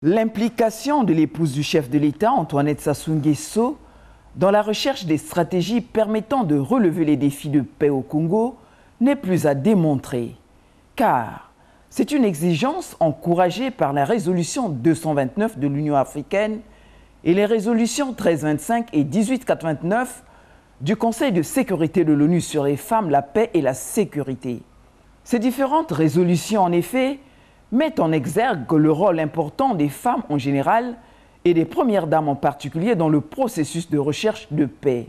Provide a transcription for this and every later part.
L'implication de l'épouse du chef de l'État, Antoinette Sassou Nguesso, dans la recherche des stratégies permettant de relever les défis de paix au Congo n'est plus à démontrer, car c'est une exigence encouragée par la résolution 229 de l'Union africaine et les résolutions 1325 et 1889 du Conseil de sécurité de l'ONU sur les femmes, la paix et la sécurité. Ces différentes résolutions, en effet, mettent en exergue le rôle important des femmes en général et des premières dames en particulier dans le processus de recherche de paix.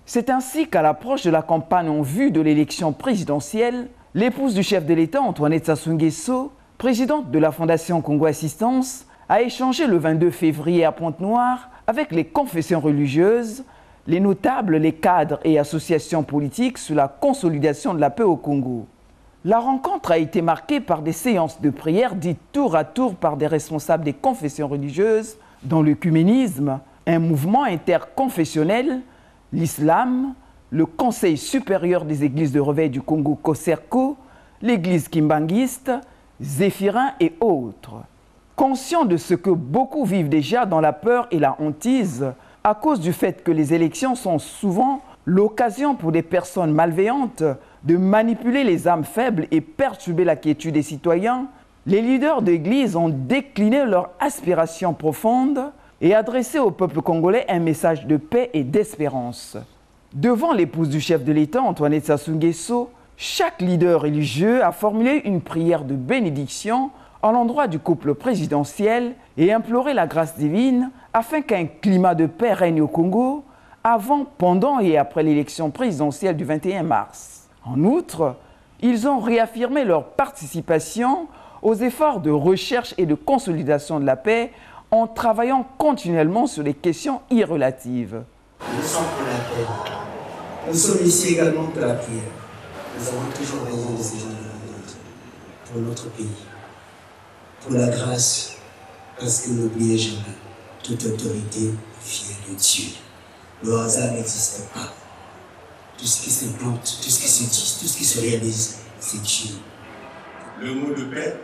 C'est ainsi qu'à l'approche de la campagne en vue de l'élection présidentielle, l'épouse du chef de l'État, Antoinette Sassou Nguesso, présidente de la Fondation Congo Assistance, a échangé le 22 février à Pointe-Noire avec les confessions religieuses, les notables, les cadres et associations politiques sur la consolidation de la paix au Congo. La rencontre a été marquée par des séances de prière dites tour à tour par des responsables des confessions religieuses dans l'œcuménisme, un mouvement interconfessionnel, l'islam, le Conseil supérieur des églises de réveil du Congo COSERCO, l'église kimbanguiste, Zéphirin et autres. Conscients de ce que beaucoup vivent déjà dans la peur et la hantise, à cause du fait que les élections sont souvent l'occasion pour des personnes malveillantes de manipuler les âmes faibles et perturber la quiétude des citoyens, les leaders d'Église ont décliné leurs aspirations profondes et adressé au peuple congolais un message de paix et d'espérance. Devant l'épouse du chef de l'État, Antoinette Sassou Nguesso, chaque leader religieux a formulé une prière de bénédiction à l'endroit du couple présidentiel et imploré la grâce divine afin qu'un climat de paix règne au Congo avant, pendant et après l'élection présidentielle du 21 mars. En outre, ils ont réaffirmé leur participation aux efforts de recherche et de consolidation de la paix en travaillant continuellement sur les questions irrelatives. Nous sommes pour la paix. Nous sommes ici également pour la prière. Nous avons toujours besoin de ces gens pour notre pays, pour la grâce, parce que n'oubliez jamais, toute autorité vient de Dieu. Le hasard n'existe pas. Tout ce qui se plante, tout ce qui se dit, tout ce qui se réalise, c'est Dieu. Le mot de paix,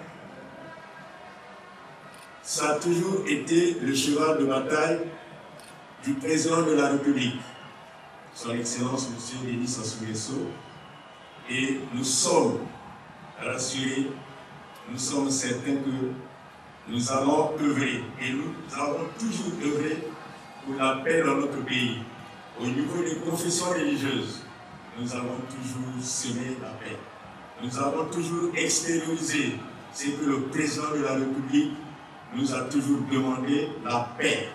ça a toujours été le cheval de bataille du président de la République, son Excellence M. Denis Sassou Nguesso, et nous sommes rassurés, nous sommes certains que nous allons œuvrer, et nous avons toujours œuvré pour la paix dans notre pays. Au niveau des confessions religieuses, nous avons toujours semé la paix. Nous avons toujours extériorisé ce que le président de la République nous a toujours demandé, la paix.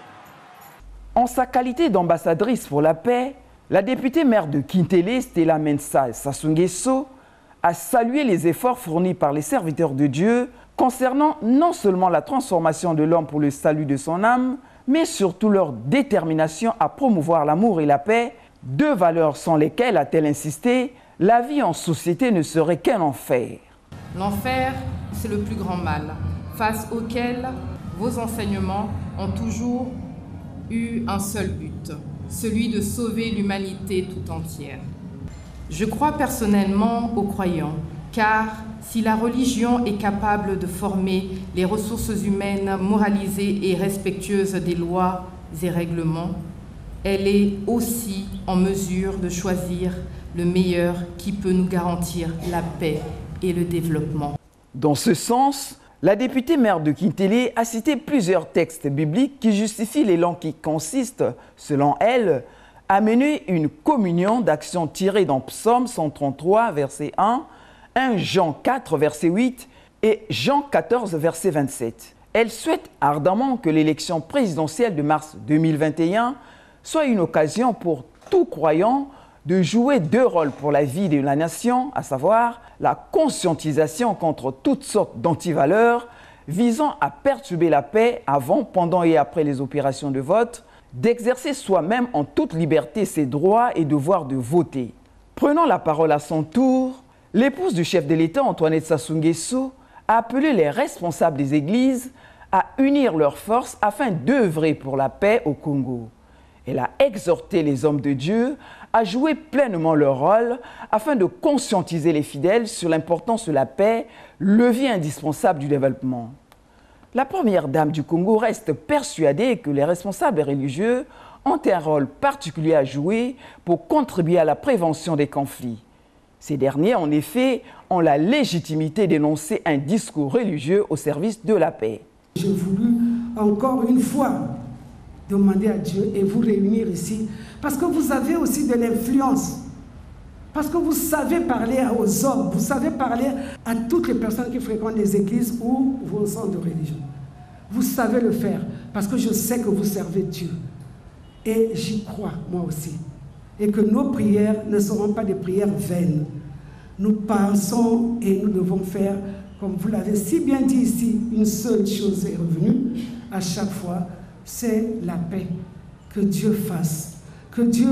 En sa qualité d'ambassadrice pour la paix, la députée maire de Kintélé, Stella Mensa Sassou Nguesso, a salué les efforts fournis par les serviteurs de Dieu concernant non seulement la transformation de l'homme pour le salut de son âme, mais surtout leur détermination à promouvoir l'amour et la paix, deux valeurs sans lesquelles, a-t-elle insisté, la vie en société ne serait qu'un enfer. L'enfer, c'est le plus grand mal, face auquel vos enseignements ont toujours eu un seul but, celui de sauver l'humanité tout entière. Je crois personnellement aux croyants, car si la religion est capable de former les ressources humaines moralisées et respectueuses des lois et règlements, elle est aussi en mesure de choisir le meilleur qui peut nous garantir la paix et le développement. Dans ce sens, la députée maire de Kintélé a cité plusieurs textes bibliques qui justifient l'élan qui consiste, selon elle, à mener une communion d'actions tirées dans Psaume 133, verset 1, 1 Jean 4, verset 8 et Jean 14, verset 27. Elle souhaite ardemment que l'élection présidentielle de mars 2021 soit une occasion pour tout croyant de jouer deux rôles pour la vie de la nation, à savoir la conscientisation contre toutes sortes d'antivaleurs visant à perturber la paix avant, pendant et après les opérations de vote, d'exercer soi-même en toute liberté ses droits et devoirs de voter. Prenant la parole à son tour, l'épouse du chef de l'État, Antoinette Sassou Nguesso, a appelé les responsables des églises à unir leurs forces afin d'œuvrer pour la paix au Congo. Elle a exhorté les hommes de Dieu à jouer pleinement leur rôle afin de conscientiser les fidèles sur l'importance de la paix, levier indispensable du développement. La première dame du Congo reste persuadée que les responsables religieux ont un rôle particulier à jouer pour contribuer à la prévention des conflits. Ces derniers, en effet, ont la légitimité d'énoncer un discours religieux au service de la paix. J'ai voulu encore une fois demander à Dieu et vous réunir ici, parce que vous avez aussi de l'influence, parce que vous savez parler aux hommes, vous savez parler à toutes les personnes qui fréquentent les églises ou vos centres de religion. Vous savez le faire, parce que je sais que vous servez Dieu. Et j'y crois, moi aussi. Et que nos prières ne seront pas des prières vaines. Nous pensons et nous devons faire, comme vous l'avez si bien dit ici, une seule chose est revenue à chaque fois, c'est la paix. Que Dieu fasse, que Dieu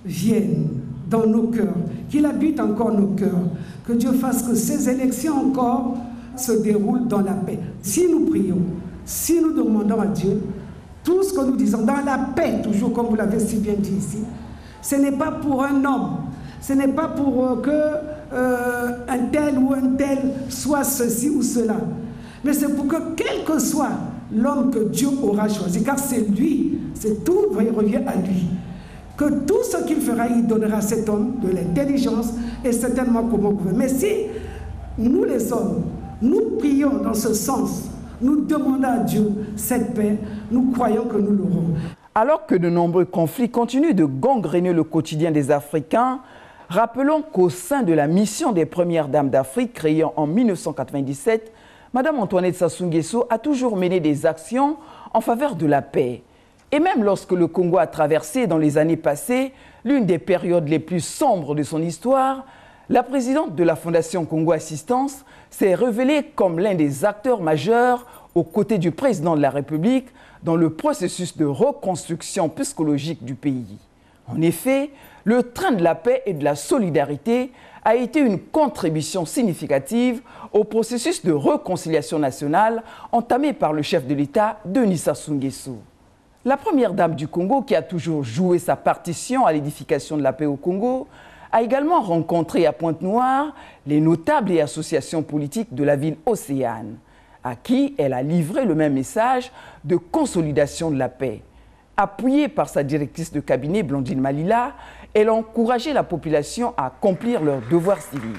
vienne dans nos cœurs, qu'il habite encore nos cœurs, que Dieu fasse que ces élections encore se déroulent dans la paix. Si nous prions, si nous demandons à Dieu, tout ce que nous disons, dans la paix, toujours comme vous l'avez si bien dit ici, ce n'est pas pour un homme, ce n'est pas pour un tel ou un tel soit ceci ou cela, mais c'est pour que quel que soit l'homme que Dieu aura choisi, car c'est lui, c'est tout revient à lui, que tout ce qu'il fera, il donnera à cet homme de l'intelligence et certainement comment gouverner. Mais si nous les hommes, nous prions dans ce sens, nous demandons à Dieu cette paix, nous croyons que nous l'aurons. Alors que de nombreux conflits continuent de gangréner le quotidien des Africains, rappelons qu'au sein de la mission des Premières Dames d'Afrique créée en 1997, Mme Antoinette Sassou Nguesso a toujours mené des actions en faveur de la paix. Et même lorsque le Congo a traversé dans les années passées l'une des périodes les plus sombres de son histoire, la présidente de la Fondation Congo Assistance s'est révélée comme l'un des acteurs majeurs aux côtés du président de la République dans le processus de reconstruction psychologique du pays. En effet, le train de la paix et de la solidarité a été une contribution significative au processus de réconciliation nationale entamé par le chef de l'État, Denis Sassou Nguesso. La première dame du Congo, qui a toujours joué sa partition à l'édification de la paix au Congo, a également rencontré à Pointe-Noire les notables et associations politiques de la ville océane, à qui elle a livré le même message de consolidation de la paix. Appuyée par sa directrice de cabinet, Blandine Malila, elle a encouragé la population à accomplir leurs devoirs civiques.